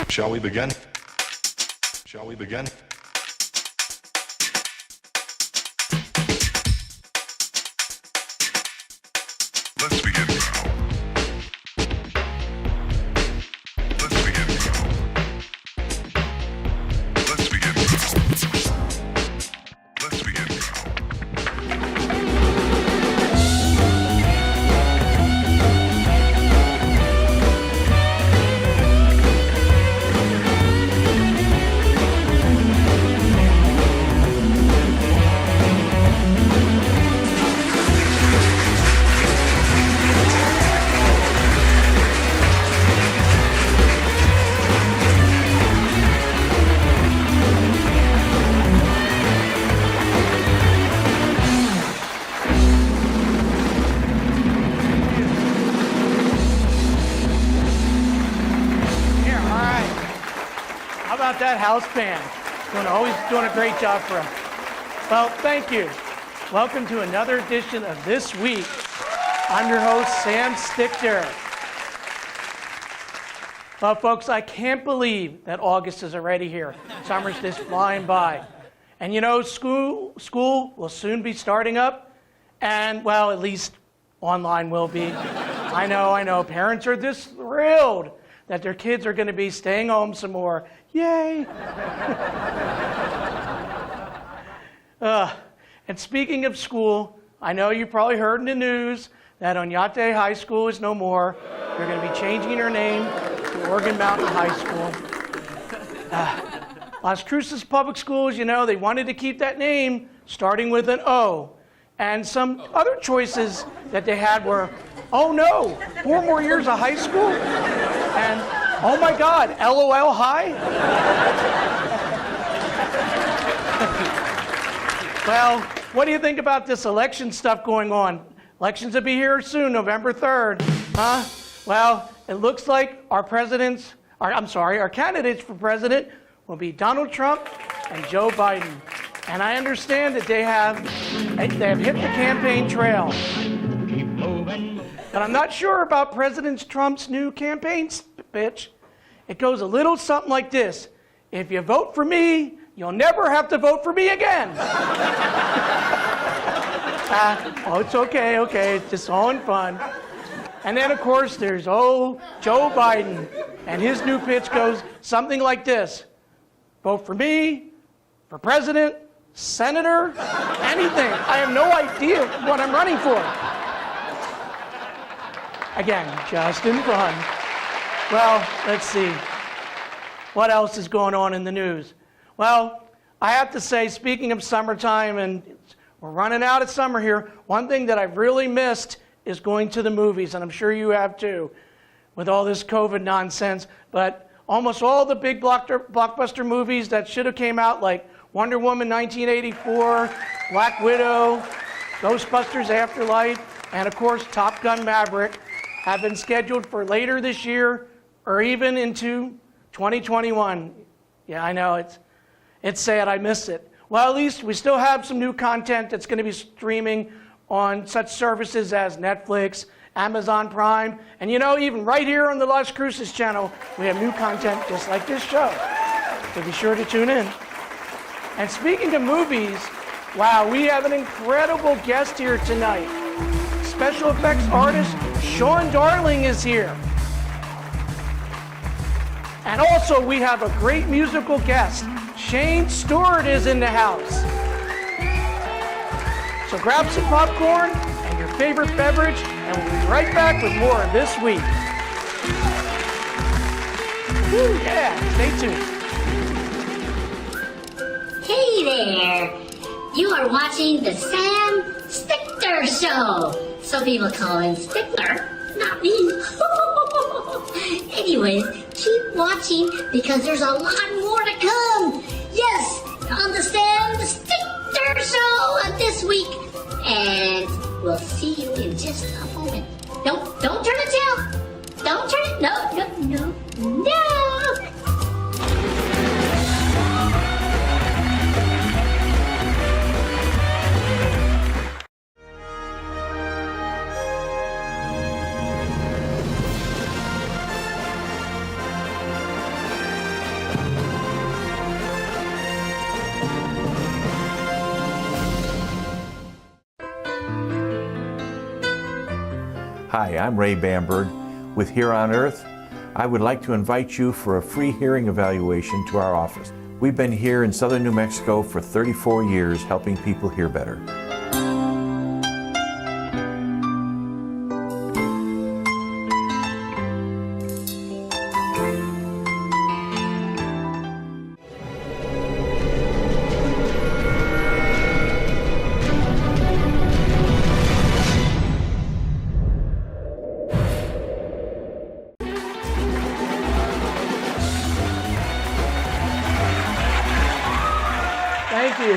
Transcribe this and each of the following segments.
Shall we begin? Shall we begin? Let's begin now. Let's begin now. Let's begin now. Let's begin now. That house band always doing a great job for us. Well, thank you. Welcome to another edition of This Week. I'm your host, Sam Stichter. Well, folks, I can't believe that August is already here. Summer's just flying by. And you know, school will soon be starting up, and well, at least online will be. I know. Parents are just thrilled that their kids are going to be staying home some more. Yay! And speaking of school, I know you probably heard in the news that Oñate High School is no more. They're going to be changing their name to Oregon Mountain High School. Las Cruces Public Schools, you know, they wanted to keep that name starting with an O. And some other choices that they had were, oh no, 4 more years of high school? And oh my God, LOL high? Well, what do you think about this election stuff going on? Elections will be here soon, November 3rd. Huh? Well, it looks like our candidates for president will be Donald Trump and Joe Biden. And I understand that they have hit the campaign trail. Keep moving. But I'm not sure about President Trump's new campaign pitch. It goes a little something like this. If you vote for me, you'll never have to vote for me again. Oh, it's okay, it's just all in fun. And then, of course, there's, Joe Biden. And his new pitch goes something like this. Vote for me, for president, senator, anything. I have no idea what I'm running for. Again, just in fun. Well, let's see. What else is going on in the news? Well, I have to say, speaking of summertime, and we're running out of summer here, one thing that I've really missed is going to the movies, and I'm sure you have too, with all this COVID nonsense. But almost all the big blockbuster movies that should have came out, like Wonder Woman 1984, Black Widow, Ghostbusters Afterlife, and of course Top Gun Maverick, have been scheduled for later this year or even into 2021. Yeah, I know, it's sad, I miss it. Well, at least we still have some new content that's going to be streaming on such services as Netflix, Amazon Prime, and you know, even right here on the Las Cruces channel, we have new content just like this show. So be sure to tune in. And speaking of movies, wow, we have an incredible guest here tonight. Special effects artist Shawn Darling is here. And also we have a great musical guest. Shane Stewart is in the house. So grab some popcorn and your favorite beverage, and we'll be right back with more of This Week. Woo, yeah, stay tuned. Hey there! You are watching the Sam Stichter Show. Some people call him Stickler, not me. Anyways, keep watching because there's a lot more to come. Yes, on the Sam Stichter Show This Week. And we'll see you in just a moment. Don't turn the channel. Don't turn it. No. Hi, I'm Ray Bamberg with Here on Earth. I would like to invite you for a free hearing evaluation to our office. We've been here in southern New Mexico for 34 years helping people hear better. Thank you.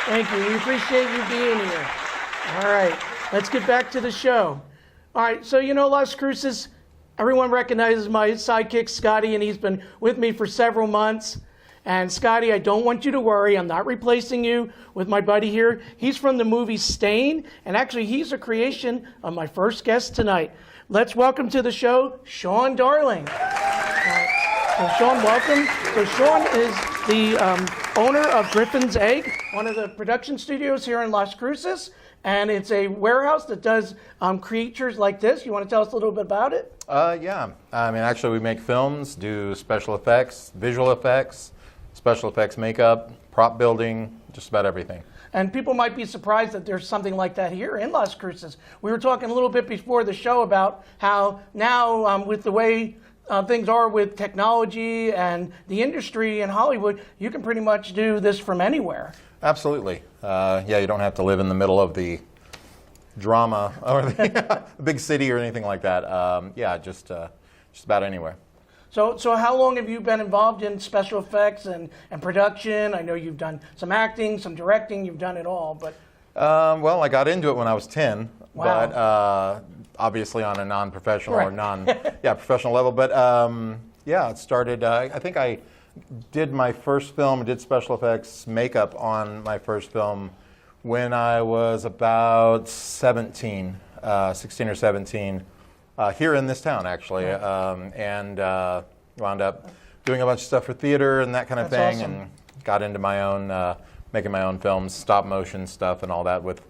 Thank you. We appreciate you being here. All right, let's get back to the show. All right, so you know Las Cruces, everyone recognizes my sidekick, Scotty, and he's been with me for several months. And Scotty, I don't want you to worry. I'm not replacing you with my buddy here. He's from the movie Stain, and actually he's a creation of my first guest tonight. Let's welcome to the show, Shawn Darling. So Shawn, welcome. So Shawn is the owner of Griffin's Egg, one of the production studios here in Las Cruces, and it's a warehouse that does creatures like this. You want to tell us a little bit about it? Yeah. I mean, actually, we make films, do special effects, visual effects, special effects makeup, prop building, just about everything. And people might be surprised that there's something like that here in Las Cruces. We were talking a little bit before the show about how now with the way things are with technology and the industry in Hollywood, you can pretty much do this from anywhere. Absolutely. Yeah, you don't have to live in the middle of the drama or the big city or anything like that. Yeah, just about anywhere. So how long have you been involved in special effects and production? I know you've done some acting, some directing, you've done it all, but... Well, I got into it when I was 10, Wow. but obviously on a non-professional Right. or professional level. But yeah, it started, I think I did my first film, did special effects makeup on my first film when I was about 17, 16 or 17, here in this town, actually, and wound up doing a bunch of stuff for theater and that kind of That's thing, awesome. and got into my own, making my own films, stop motion stuff and all that with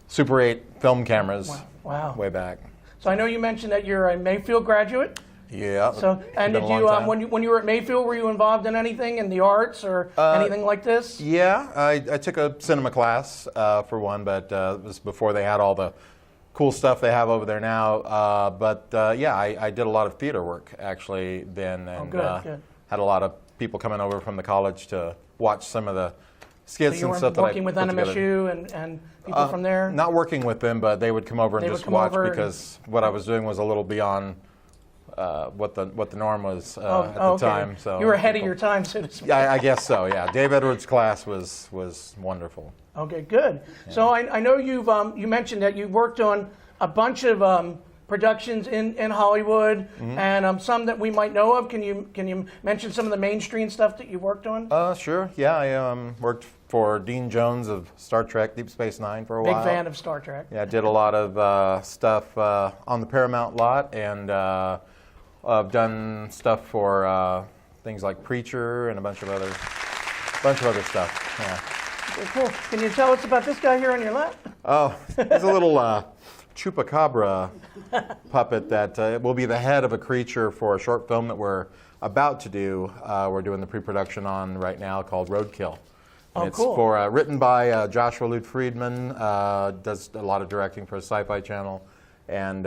Super 8 film cameras Wow. way back. So I know you mentioned that you're a Mayfield graduate. Yeah. So, and been did a long you, time. when you were at Mayfield, were you involved in anything in the arts or anything like this? Yeah, I took a cinema class for one, but it was before they had all the cool stuff they have over there now. But yeah, I did a lot of theater work actually then, and good. had a lot of people coming over from the college to watch some of the skits So you and were stuff that I working with put together. NMSU and people from there? Not working with them, but they would come over and They would just come watch over and- because what I was doing was a little beyond what the norm was at the okay. time. So You were ahead of your time, so to speak. Yeah, I guess so. Yeah, Dave Edwards' class was wonderful. Okay, good. Yeah. So I know you've you mentioned that you've worked on a bunch of productions in Hollywood, and some that we might know of. Can you mention some of the mainstream stuff that you worked on? Sure. Yeah, I worked for Dean Jones of Star Trek Deep Space Nine for a Big while. fan of Star Trek. Yeah, I did a lot of stuff on the Paramount lot, and I've done stuff for things like Preacher and a bunch of other stuff. Yeah. Okay, cool. Can you tell us about this guy here on your left? Oh, he's a little chupacabra puppet that will be the head of a creature for a short film that we're about to do. We're doing the pre-production on right now called Roadkill. Oh, it's cool. for written by Joshua Luke Friedman, does a lot of directing for a sci-fi channel, and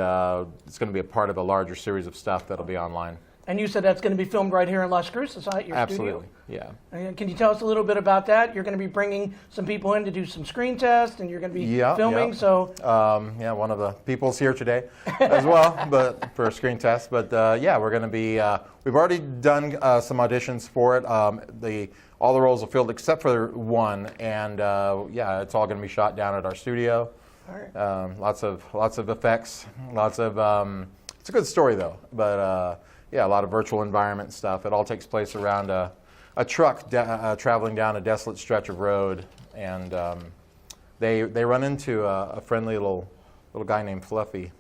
it's going to be a part of a larger series of stuff that'll be online. And you said that's going to be filmed right here in Las Cruces, at your Absolutely, studio? yeah. And can you tell us a little bit about that? You're going to be bringing some people in to do some screen tests, and you're going to be filming. Yeah. So yeah, one of the people's here today as well, but for a screen test. But yeah, we're going to be. We've already done some auditions for it. All the roles are filled except for one, and yeah, it's all going to be shot down at our studio. all right. Lots of effects. Lots of. It's a good story though, but yeah, a lot of virtual environment stuff. It all takes place around a truck traveling down a desolate stretch of road, and they run into a friendly little guy named Fluffy.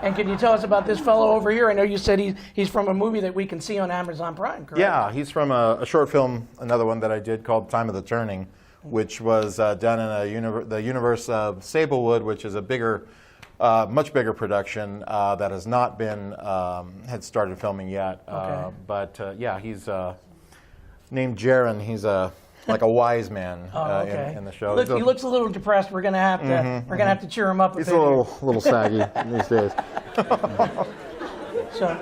And can you tell us about this fellow over here? I know you said he's from a movie that we can see on Amazon Prime, correct? Yeah, he's from a short film, another one that I did called Time of the Turning, which was done in the universe of Sablewood, which is a bigger, much bigger production that has not been had started filming yet. Okay. But yeah, he's named Jaron. He's like a wise man in the show. He looks a little depressed. We're gonna have to cheer him up a He's bit. a little saggy these days. So,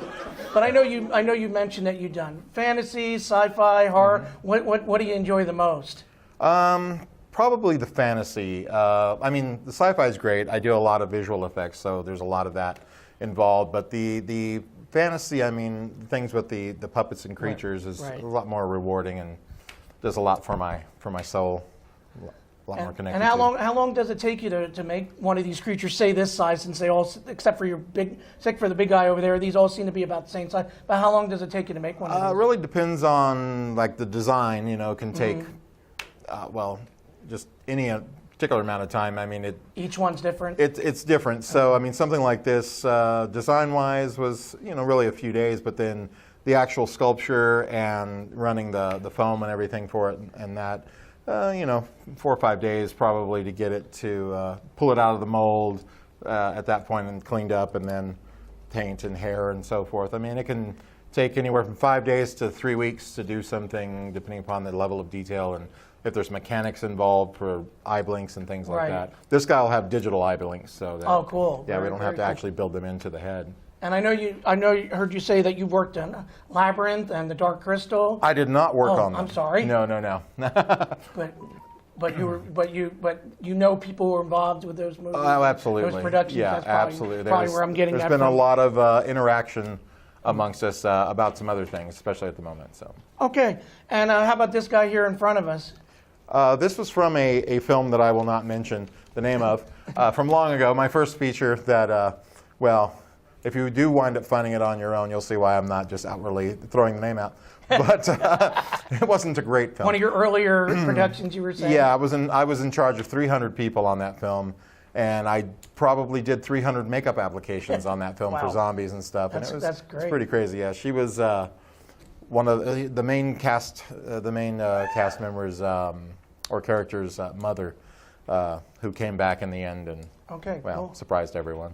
but I know you mentioned that you've done fantasy, sci-fi, horror. What do you enjoy the most? Probably the fantasy. I mean, the sci-fi is great. I do a lot of visual effects, so there's a lot of that involved. But the fantasy, I mean, things with the puppets and creatures is a lot more rewarding and does a lot for my soul. A lot more connected. And how long does it take you to make one of these creatures, say this size, since they all, except for the big guy over there, these all seem to be about the same size. But how long does it take you to make one of these? It really depends on like the design. You know, can take just any particular amount of time. I mean, Each one's different. It's different. So I mean, something like this, design-wise, was really a few days, but then the actual sculpture and running the foam and everything for it, and that, 4 or 5 days probably to get it to pull it out of the mold at that point and cleaned up, and then paint and hair and so forth. I mean, it can take anywhere from 5 days to 3 weeks to do something, depending upon the level of detail and if there's mechanics involved for eye blinks and things like that. This guy will have digital eye blinks, so that, oh, cool. Yeah, Very, we don't have to cool. actually build them into the head. And I heard you say that you've worked on Labyrinth and The Dark Crystal. I did not work on them. I'm sorry. No. But you know people who were involved with those movies. Oh, absolutely. Those productions. Yeah, That's probably, absolutely. Probably where I'm getting There's that been from. a lot of interaction amongst us about some other things, especially at the moment. So. Okay, and how about this guy here in front of us? This was from a film that I will not mention the name of, from long ago. My first feature that, if you do wind up finding it on your own, you'll see why I'm not just outwardly throwing the name out. But it wasn't a great film. One of your earlier productions, you were saying? Yeah, I was in charge of 300 people on that film, and I probably did 300 makeup applications on that film for zombies and stuff. That's It's great. pretty crazy. Yeah, she was one of the main cast members or characters' mother, who came back in the end and cool. surprised everyone.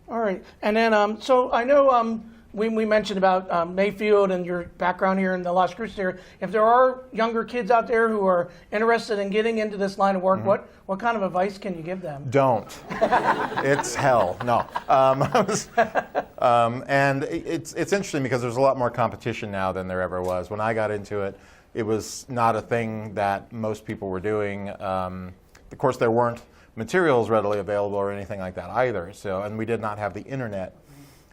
All right, and then so I know we mentioned about Mayfield and your background here in the Las Cruces area. If there are younger kids out there who are interested in getting into this line of work, what kind of advice can you give them? Don't. It's hell. No. And it's interesting because there's a lot more competition now than there ever was. When I got into it, it was not a thing that most people were doing. Of course, there weren't materials readily available or anything like that either. So, and we did not have the internet.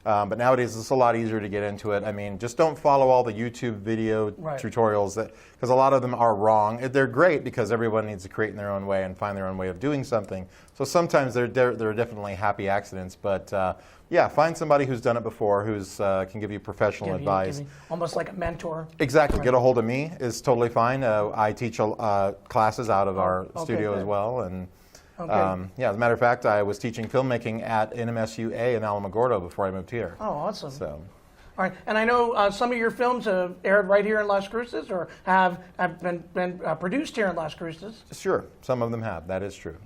But nowadays, it's a lot easier to get into it. I mean, just don't follow all the YouTube video tutorials, because a lot of them are wrong. They're great because everyone needs to create in their own way and find their own way of doing something. So sometimes there are definitely happy accidents. But yeah, find somebody who's done it before, who's can give you professional advice. Almost like a mentor. Exactly. Get a hold of me is totally fine. I teach classes out of our studio as well, and. Yeah, as a matter of fact, I was teaching filmmaking at NMSU-A in Alamogordo before I moved here. Oh, awesome. So. All right, and I know some of your films have aired right here in Las Cruces or have been produced here in Las Cruces. Sure, some of them have. That is true.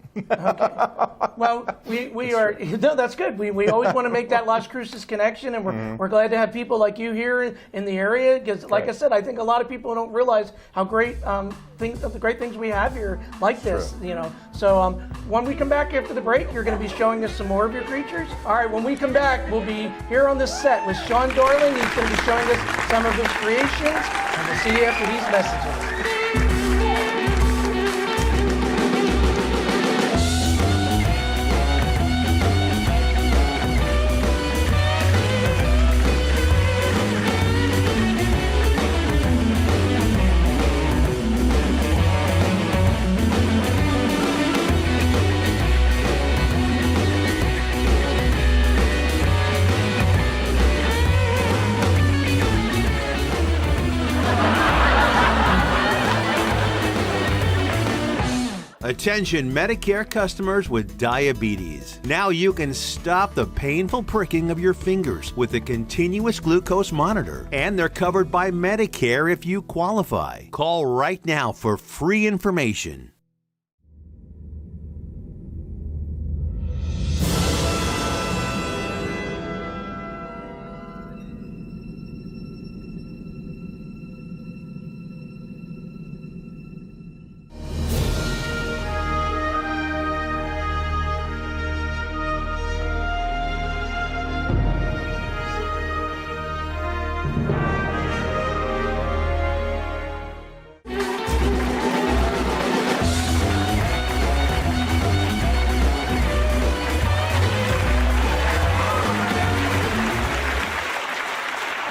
Well, we are, no, that's good. We always want to make that Las Cruces connection, and we're glad to have people like you here in the area, because like I said, I think a lot of people don't realize how great the great things we have here like this, you know. So when we come back after the break, you're going to be showing us some more of your creatures. All right, when we come back, we'll be here on this set with Shawn Darling. He's going to be showing us some of his creations, and we'll see you after these messages. Attention Medicare customers with diabetes. Now you can stop the painful pricking of your fingers with a continuous glucose monitor. And they're covered by Medicare if you qualify. Call right now for free information.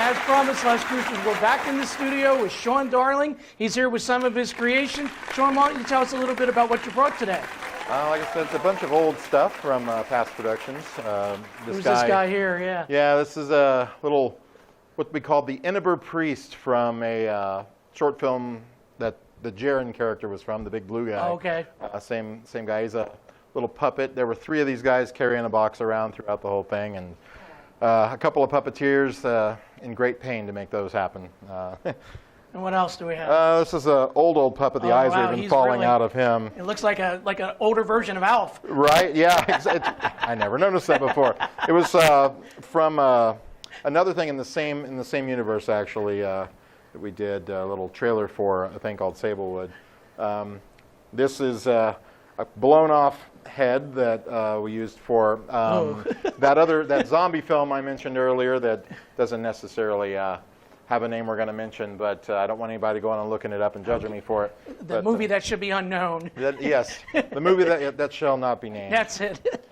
As promised, Les Cruces, we're back in the studio with Shawn Darling. He's here with some of his creation. Shawn, why don't you tell us a little bit about what you brought today? Like I said, it's a bunch of old stuff from past productions. Who's this guy here? Yeah. Yeah, this is a little, what we call the Inneber Priest from a short film that the Jaren character was from, the big blue guy. Oh, okay. Same guy. He's a little puppet. There were 3 of these guys carrying a box around throughout the whole thing, and a couple of puppeteers in great pain to make those happen. And what else do we have? This is an old puppet. The eyes are even falling really, out of him. It looks like an older version of Alf. Right? Yeah. I never noticed that before. It was from another thing in the same universe, actually, that we did a little trailer for, a thing called Sablewood. This is a blown off head that we used for that zombie film I mentioned earlier that doesn't necessarily have a name we're going to mention, but I don't want anybody going and looking it up and judging me for it. The movie that should be unknown. Yes, the movie that shall not be named. That's it.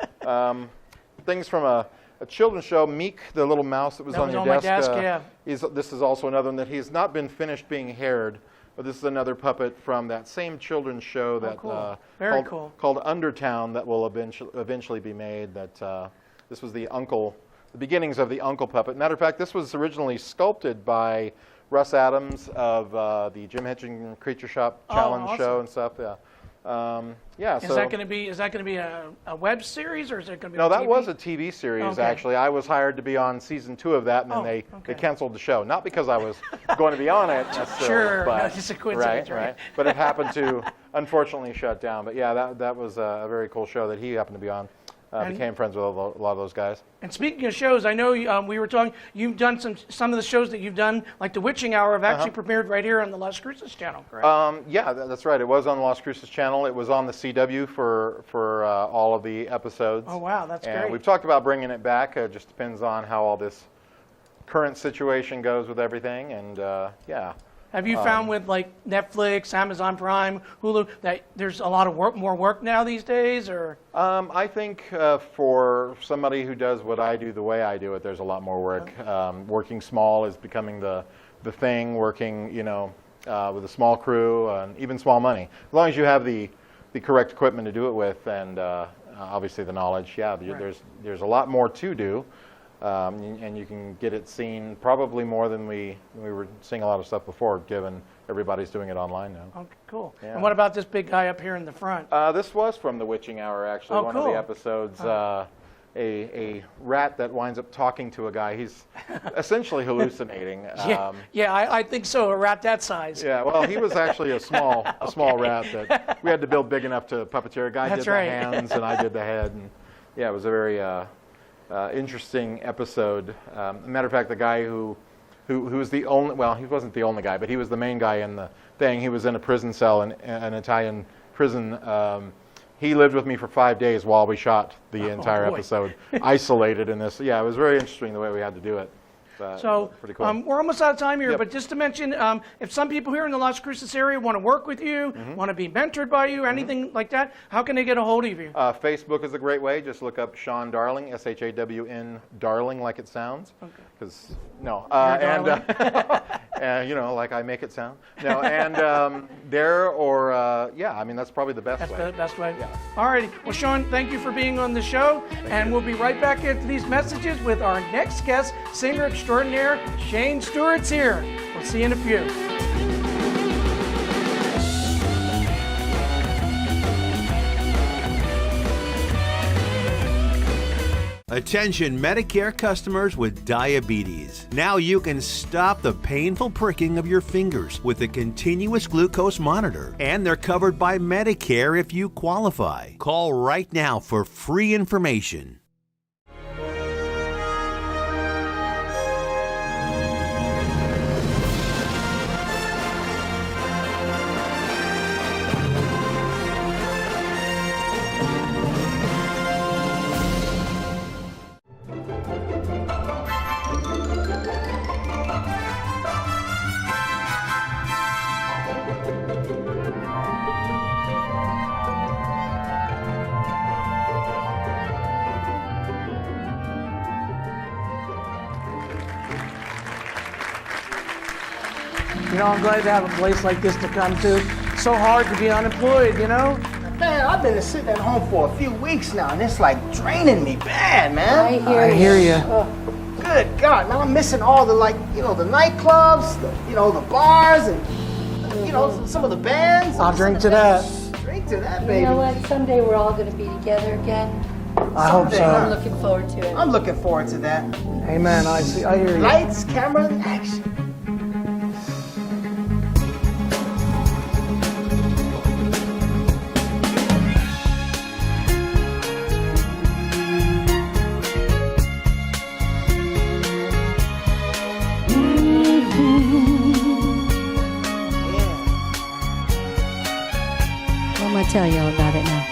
Things from a children's show, Meek, the little mouse that was on your my desk. desk, yeah. This is also another one that he's not been finished being haired, but this is another puppet from that same children's show that cool. Very cool. Called Undertown that will eventually be made. That this was the beginnings of the Uncle puppet. Matter of fact, this was originally sculpted by Russ Adams of the Jim Henson Creature Shop Challenge show and stuff. Yeah. Is that going to be a web series, or is it going to be? No, that TV? was a TV series actually. I was hired to be on season 2 of that, and then they canceled the show. Not because I was going to be on it necessarily. Sure, but, no, just a coincidence, right? But it happened to unfortunately shut down. But yeah, that was a very cool show that he happened to be on. Became friends with a lot of those guys. And speaking of shows, I know we were talking. You've done some of the shows that you've done, like the Witching Hour, have actually premiered right here on the Las Cruces channel, correct? Yeah, that's right. It was on the Las Cruces channel. It was on the CW for all of the episodes. Oh wow, that's and great. We've talked about bringing it back. It just depends on how all this current situation goes with everything. And yeah. Have you found with like Netflix, Amazon Prime, Hulu, that there's a lot of more work now these days, or? I think for somebody who does what I do the way I do it, there's a lot more work. Working small is becoming the thing. Working, with a small crew and even small money, as long as you have the correct equipment to do it with, and obviously the knowledge. Yeah, there's a lot more to do. And you can get it seen probably more than we were seeing a lot of stuff before, given everybody's doing it online now. Okay, cool. Yeah. And what about this big guy up here in the front? This was from the Witching Hour, actually, one of the episodes. A rat that winds up talking to a guy. He's essentially hallucinating. I think so. A rat that size. Yeah, well, he was actually a small rat that we had to build big enough to puppeteer. A guy did the hands, and I did the head. And yeah, it was a very interesting episode. Matter of fact, the guy who was the only, well, he wasn't the only guy, but he was the main guy in the thing. He was in a prison cell in an Italian prison. He lived with me for 5 days while we shot the entire episode, isolated in this. Yeah, it was very interesting the way we had to do it. So pretty cool. We're almost out of time here, but just to mention, if some people here in the Las Cruces area want to work with you, want to be mentored by you, anything like that, how can they get a hold of you? Facebook is a great way. Just look up Shawn Darling, S-H-A-W-N, Darling, like it sounds. Because like I make it sound. No, and there or I mean that's probably the best way. That's the best way. Yeah. All righty. Well, Shawn, thank you for being on the show, and we'll be right back after these messages with our next guest, singer extraordinaire Shane Stewart's here. We'll see you in a few. Attention Medicare customers with diabetes. Now you can stop the painful pricking of your fingers with a continuous glucose monitor, and they're covered by Medicare if you qualify. Call right now for free information. You know, I'm glad to have a place like this to come to. It's so hard to be unemployed, you know? Man, I've been sitting at home for a few weeks now, and it's like draining me bad, man. I hear you. Good God, now I'm missing all the, like, you know, the nightclubs, the bars, and, you know, some of the bands. I'll drink to that. Drink to that, baby. You know what? Someday we're all going to be together again. I hope Someday, I'm so. looking forward to it. I'm looking forward to that. Amen. I hear you. Lights, camera, and action. I'm going to tell you all about it now.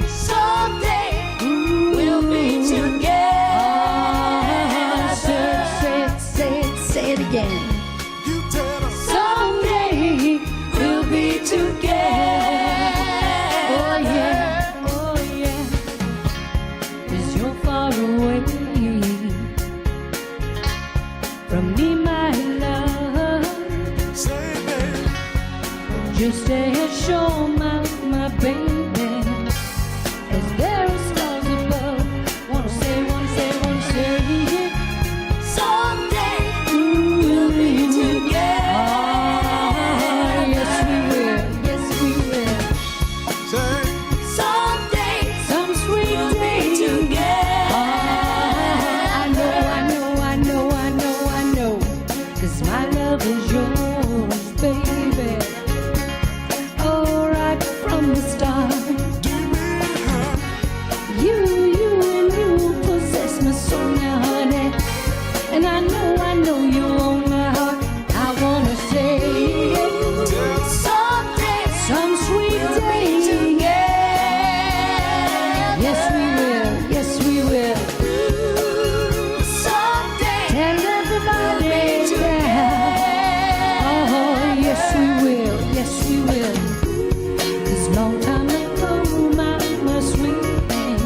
Someday we'll be together. Say it again. Someday we'll be together. Oh yeah, 'cause you're far away from me, my love. Just as sure, my baby, as there are stars above. Wanna say it. Someday we'll be together. Yes we will. Someday Some sweet we'll be day. together. I know. 'Cause my love is yours, baby. Oh, right from the start. You possess my soul now, honey. And I know you own my heart. I wanna say it. Someday Some sweet we'll be day. together. Yes we will. Someday Tell everybody we'll be together. Oh, yes we will. 'Cause long time ago, my sweet thing,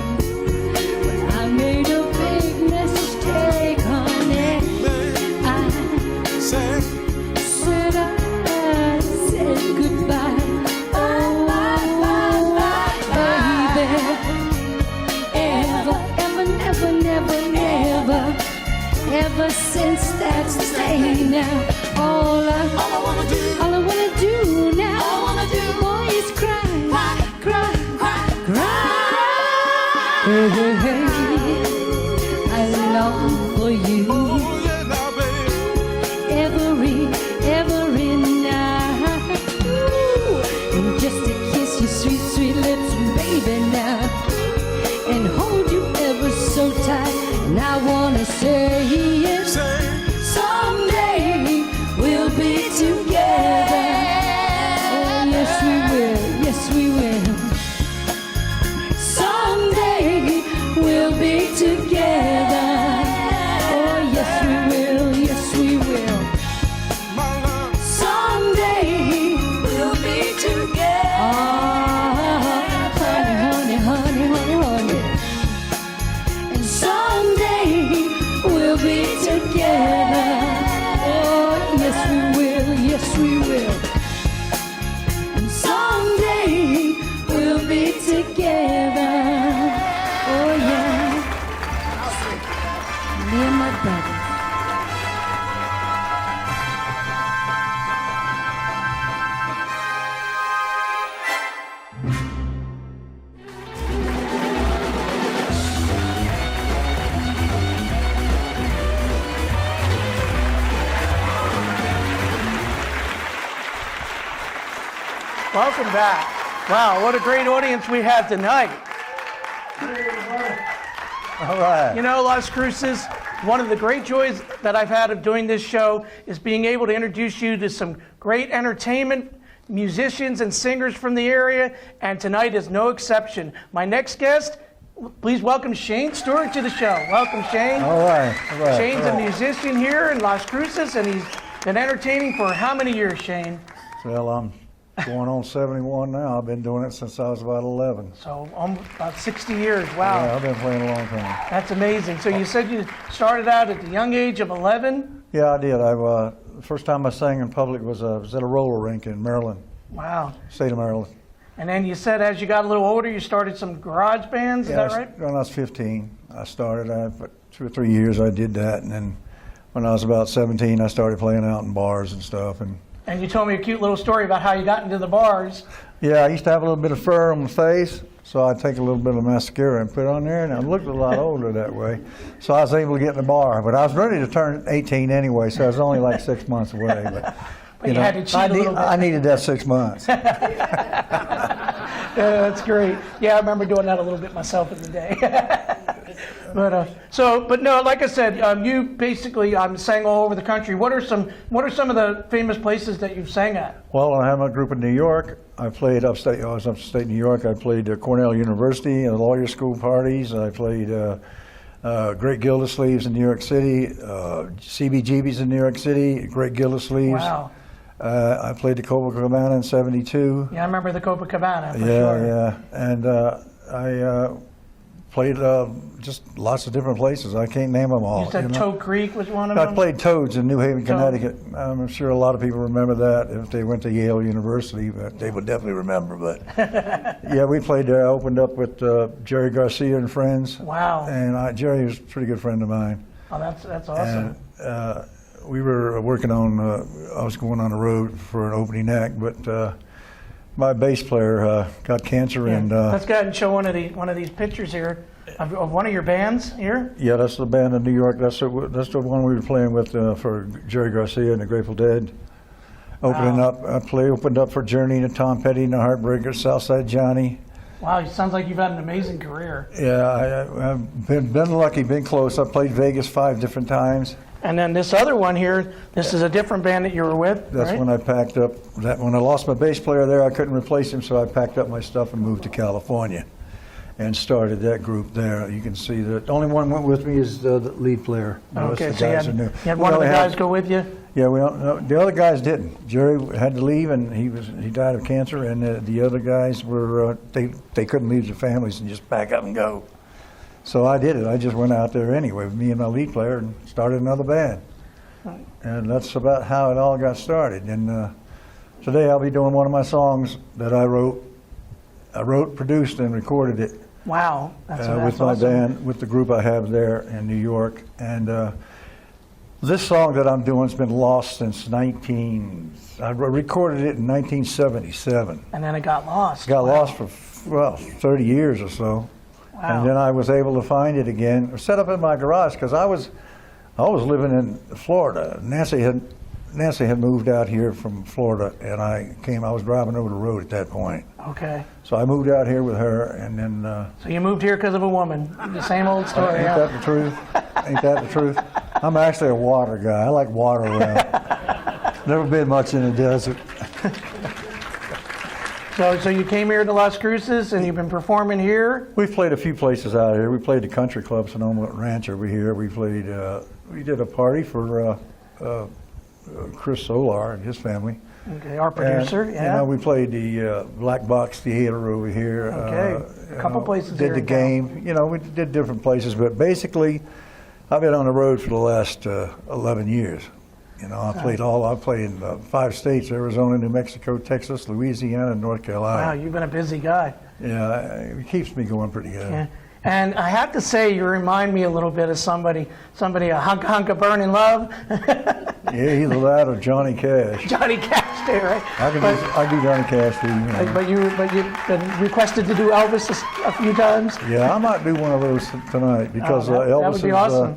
when I made a big mistake, honey, I said goodbye. Oh, baby, ever since that day now, all I wanna do now, boy, is cry. Hey, I long for you every night. And just to kiss your sweet lips, baby, now, and hold you ever so tight. And I wanna say it. Someday we'll be together. Oh, yes we will. Someday we'll be together. Oh, yes we will. Someday we'll be together. Honey. And someday we'll Welcome back. Wow, what a great audience we had tonight. All right. You know, Las Cruces, one of the great joys that I've had of doing this show is being able to introduce you to some great entertainment, musicians and singers from the area, and tonight is no exception. My next guest, please welcome Shane Stewart to the show. Welcome, Shane. All right. Shane's a musician here in Las Cruces, and he's been entertaining for how many years, Shane? Well, I'm going on 71 now. I've been doing it since I was about 11. So about 60 years. Wow. Yeah, I've been playing a long time. That's amazing. So you said you started out at the young age of 11? Yeah, I did. The first time I sang in public was at a roller rink in Maryland, Wow. state of Maryland. And then you said as you got a little older, you started some garage bands, is that right? When I was 15, I started. For 2 or 3 years I did that, and then when I was about 17, I started playing out in bars and stuff. And you told me a cute little story about how you got into the bars. Yeah, I used to have a little bit of fur on my face, so I'd take a little bit of mascara and put it on there, and I looked a lot older that way. So I was able to get in the bar, but I was ready to turn 18 anyway, so I was only like 6 months away. But you had to cheat a little bit. I needed that 6 months. Yeah, that's great. Yeah, I remember doing that a little bit myself in the day. But no, like I said, you basically sang all over the country. What are some of the famous places that you've sang at? Well, I have a group in New York. I played upstate. I was upstate New York. I played Cornell University and lawyer school parties. I played Great Gildersleeves in New York City, CBGB's in New York City, Great Gildersleeves. Wow. I played the Copacabana in '72. Yeah, I remember the Copacabana for Yeah, sure. yeah. And I played just lots of different places. I can't name them all. You said Toad Creek was one of I them? played Toads in New Haven, Toad. Connecticut. I'm sure a lot of people remember that if they went to Yale University, but they would definitely remember. But yeah, we played there. I opened up with Jerry Garcia and friends. Wow. And Jerry was a pretty good friend of mine. Oh, that's awesome. And we were working on, I was going on the road for an opening act, but my bass player got cancer. Yeah. And let's go ahead and show one of these pictures here of one of your bands here. yeah, that's the band in New York. That's the one we were playing with for Jerry Garcia and the Grateful Dead. Opening up, opened up for Journey and Tom Petty and the Heartbreakers, Southside Johnny. Wow, it sounds like you've had an amazing career. Yeah, I've been lucky, been close. I played Vegas 5 different times. And then this other one here, this is a different band that you were with, That's right? when I packed up. When I lost my bass player there, I couldn't replace him, so I packed up my stuff and moved to California, and started that group there. You can see that the only one went with me is the lead player. The rest Okay, of the so you guys are new. had one of the guys go with you? Yeah, we don't know. The other guys didn't. Jerry had to leave, and he died of cancer. And the other guys were they couldn't leave their families and just pack up and go. So I did it. I just went out there anyway with me and my lead player and started another band. Right. And that's about how it all got started. And today I'll be doing one of my songs that I wrote, produced, and recorded it. Wow, that's With my awesome. band, with the group I have there in New York. And this song that I'm doing has been lost since I recorded it in 1977. And then it got lost. Got lost for, 30 years or so. Wow. And then I was able to find it again, set up in my garage, because I was living in Florida. Nancy had moved out here from Florida, and I was driving over the road at that point. Okay. So I moved out here with her, and then... So you moved here because of a woman. The same old story. Ain't that the truth? Ain't that the truth? I'm actually a water guy. I like water around. Never been much in the desert. So you came here to Las Cruces, and you've been performing here? We've played a few places out here. We played the country club Sonoma Ranch over here. We played. We did a party for Chris Solar and his family. Okay, our producer, and, yeah. we played the Black Box Theater over here. Okay, a couple places Did here the in game. We did different places, but basically, I've been on the road for the last 11 years. I played in 5 states: Arizona, New Mexico, Texas, Louisiana, and North Carolina. Wow, you've been a busy guy. Yeah, it keeps me going pretty good. Yeah. And I have to say, you remind me a little bit of somebody a hunk of burning love. Yeah, either that or Johnny Cash. Johnny Cash there, right? I do Johnny Cash too. But you've been requested to do Elvis a few times. Yeah, I might do one of those tonight because that would be awesome.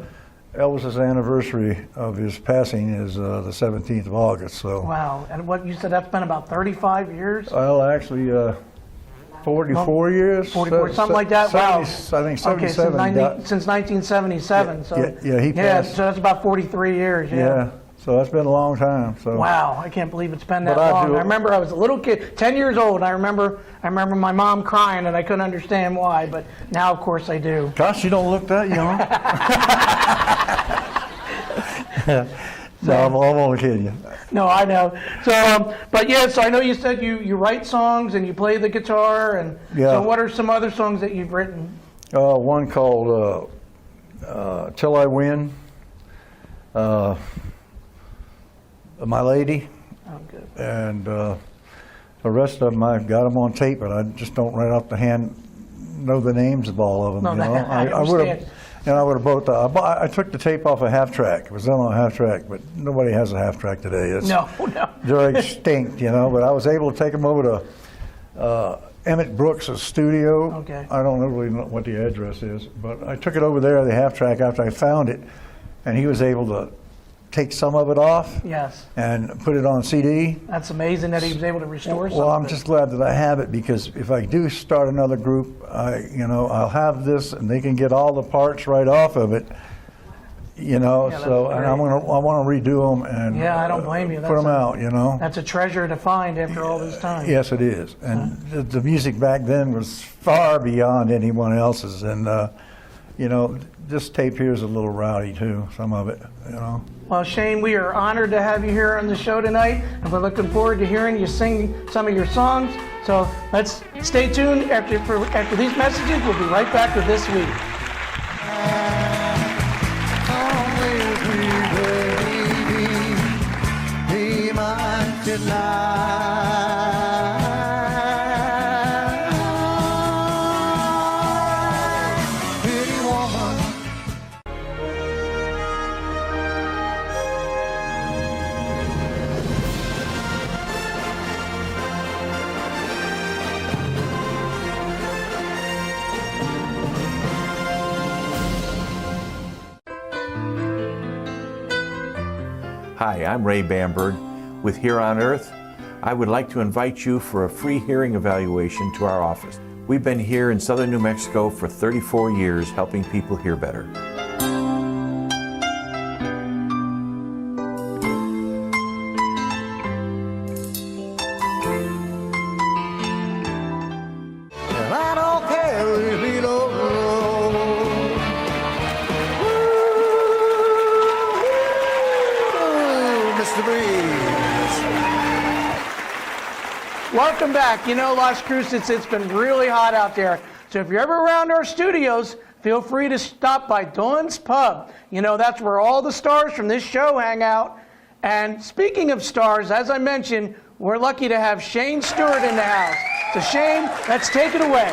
Elvis's anniversary of his passing is the 17th of August. So. Wow. And what you said, that's been about 35 years? Well, actually, 44 years. 44, something like that. Wow. 70, I think 77. Okay, since 1977. So yeah, he passed. So that's about 43 years. Yeah. So that's been a long time. So. Wow, I can't believe it's been that But long. I remember I was a little kid, 10 years old. I remember my mom crying, and I couldn't understand why. But now, of course, I do. Gosh, you don't look that young. No, I'm only kidding you. No, I know. So, but yeah, so I know you said you write songs and you play the guitar, and Yeah. so what are some other songs that you've written? One called "Till I Win," "My Lady," Oh, good. and the rest of them I've got them on tape, but I just don't right off the hand know the names of all of them. No, you know? I would understand. have. And I would have bought I took the tape off a half track. It was done on a half track, but nobody has a half track today. It's, No. They're extinct, you know. But I was able to take them over to Emmett Brooks' studio. Okay. I don't really know what the address is, but I took it over there, the half track, after I found it, and he was able to take some of it off Yes. and put it on CD. That's amazing that he was able to restore Well, I'm something. just glad that I have it, because if I do start another group, I'll have this, and they can get all the parts right off of it. You know, Yeah, so that's and great. I want to redo them and Yeah, I don't blame you. put them out. You know. That's a treasure to find after all this time. Yes, it is. And the music back then was far beyond anyone else's, and this tape here is a little rowdy too. Some of it, you know. Well, Shane, we are honored to have you here on the show tonight, and we're looking forward to hearing you sing some of your songs. So let's stay tuned. After these messages, we'll be right back with This Week. Hi, I'm Ray Bamberg with Here on Earth. I would like to invite you for a free hearing evaluation to our office. We've been here in southern New Mexico for 34 years helping people hear better. And I don't care if you don't know. Woo, Mr. Breeze. Welcome back. You know, Las Cruces, it's been really hot out there. So if you're ever around our studios, feel free to stop by Dawn's Pub. You know, that's where all the stars from this show hang out. And speaking of stars, as I mentioned, we're lucky to have Shane Stewart in the house. So Shane, let's take it away.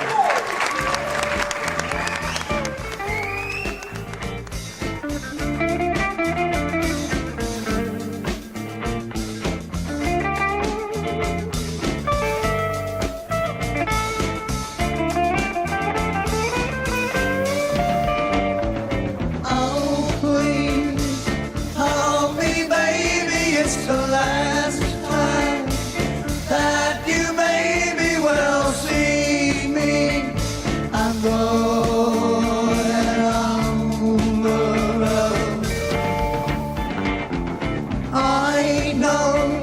Oh, please, hold me, baby, it's the last time that you maybe will see me. I'm going on the road. I know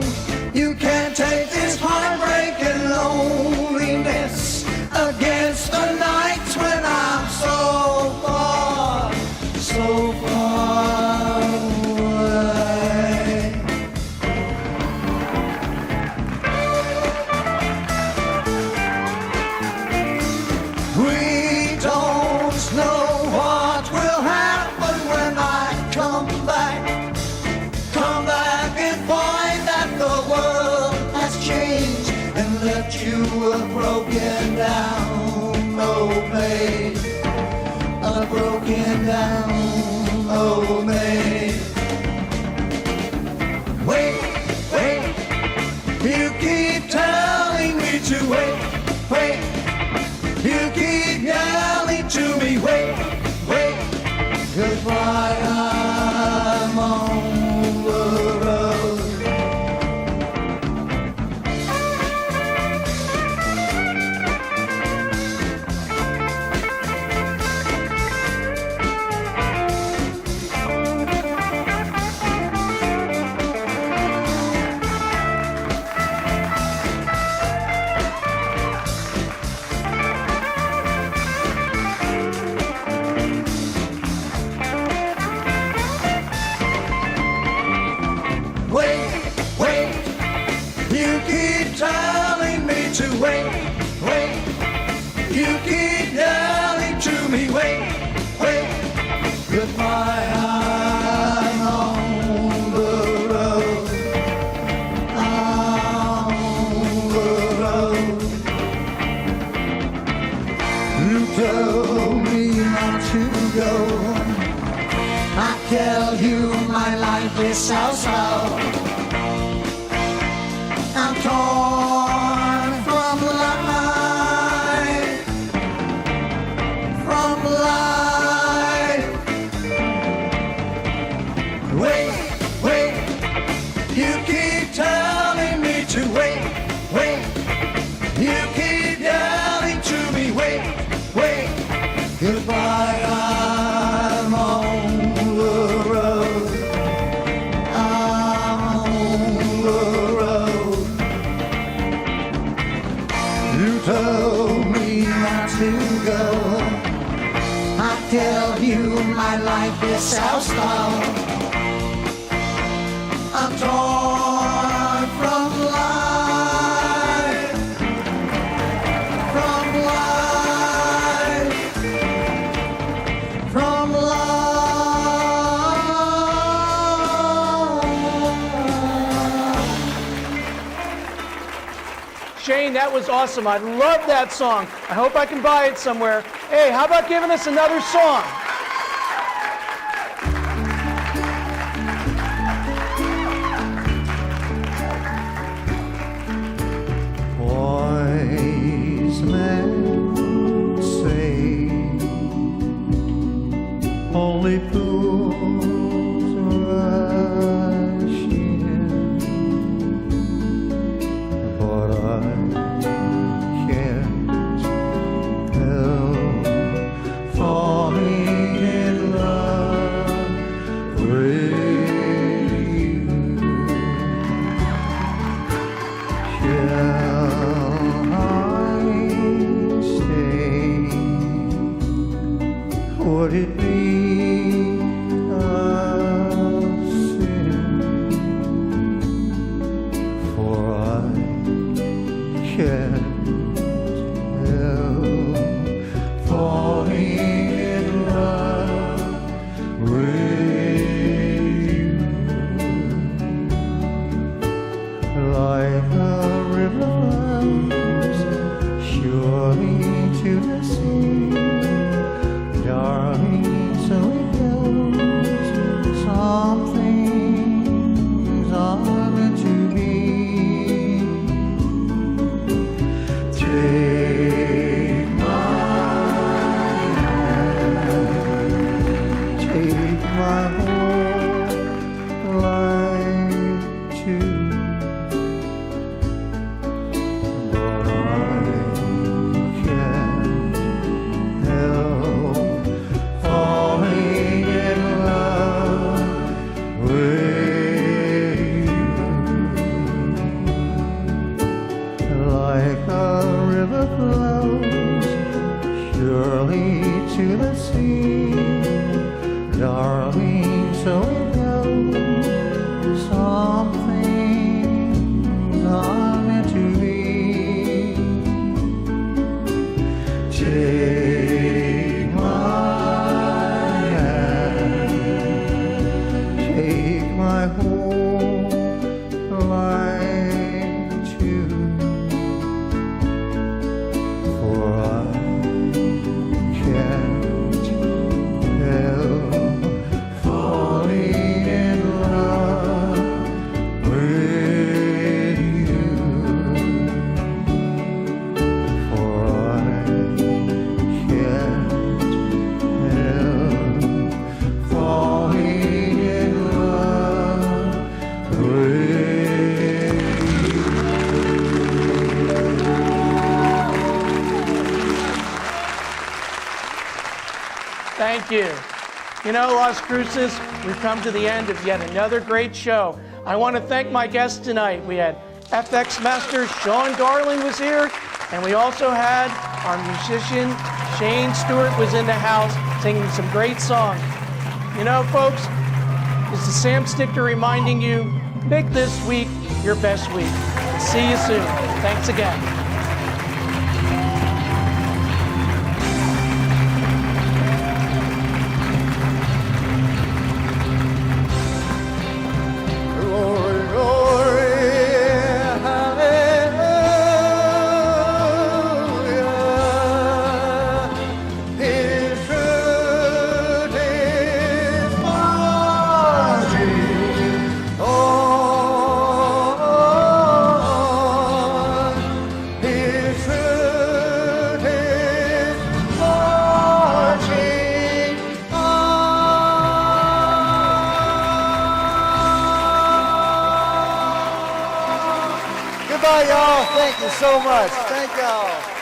you can't take this heartbreak and loneliness against the nights when I'm so far away. We don't know what will happen when I come back and find that the world has changed and left you a broken down old maid. A broken down old maid. Wait, you keep telling me to wait, you keep yelling to me, wait, goodbye. You keep yelling to me, wait, wait, goodbye, I'm on the road, on the road. You told me not to go, I tell you my life is so-so. I'm torn from life, from life. Wait, wait, you keep telling me to wait, wait. You keep yelling to me, wait, wait. Goodbye, I'm on the road. I'm on the road. You told me not to go. I tell you my life is so-so. I'm torn from life, from life, from life. Shane, that was awesome. I love that song. I hope I can buy it somewhere. Hey, how about giving us another song? Wise men say only fools rush in, but I can't help falling in love with you. Shall I stay? Would it be a sin? For I can't help falling in love with you. Like a river flows surely to the sea, darling, so it goes. Some things are meant to be. Take my hand, take my whole life too. But I can't help falling in love with you. Like a river flows surely to the sea, darling, so it goes. Some things are meant to be. Take my hand, take my whole life too. For I can't help falling in love with you. For I can't help falling in love with you. Thank you. You know, Las Cruces, we've come to the end of yet another great show. I want to thank my guests tonight. We had FX master Shawn Darling was here, and we also had our musician Shane Stewart was in the house singing some great songs. You know, folks, this is Sam Stichter reminding you, make this week your best week. See you soon. Thanks again. right, y'all. Thank you so much. Thank y'all.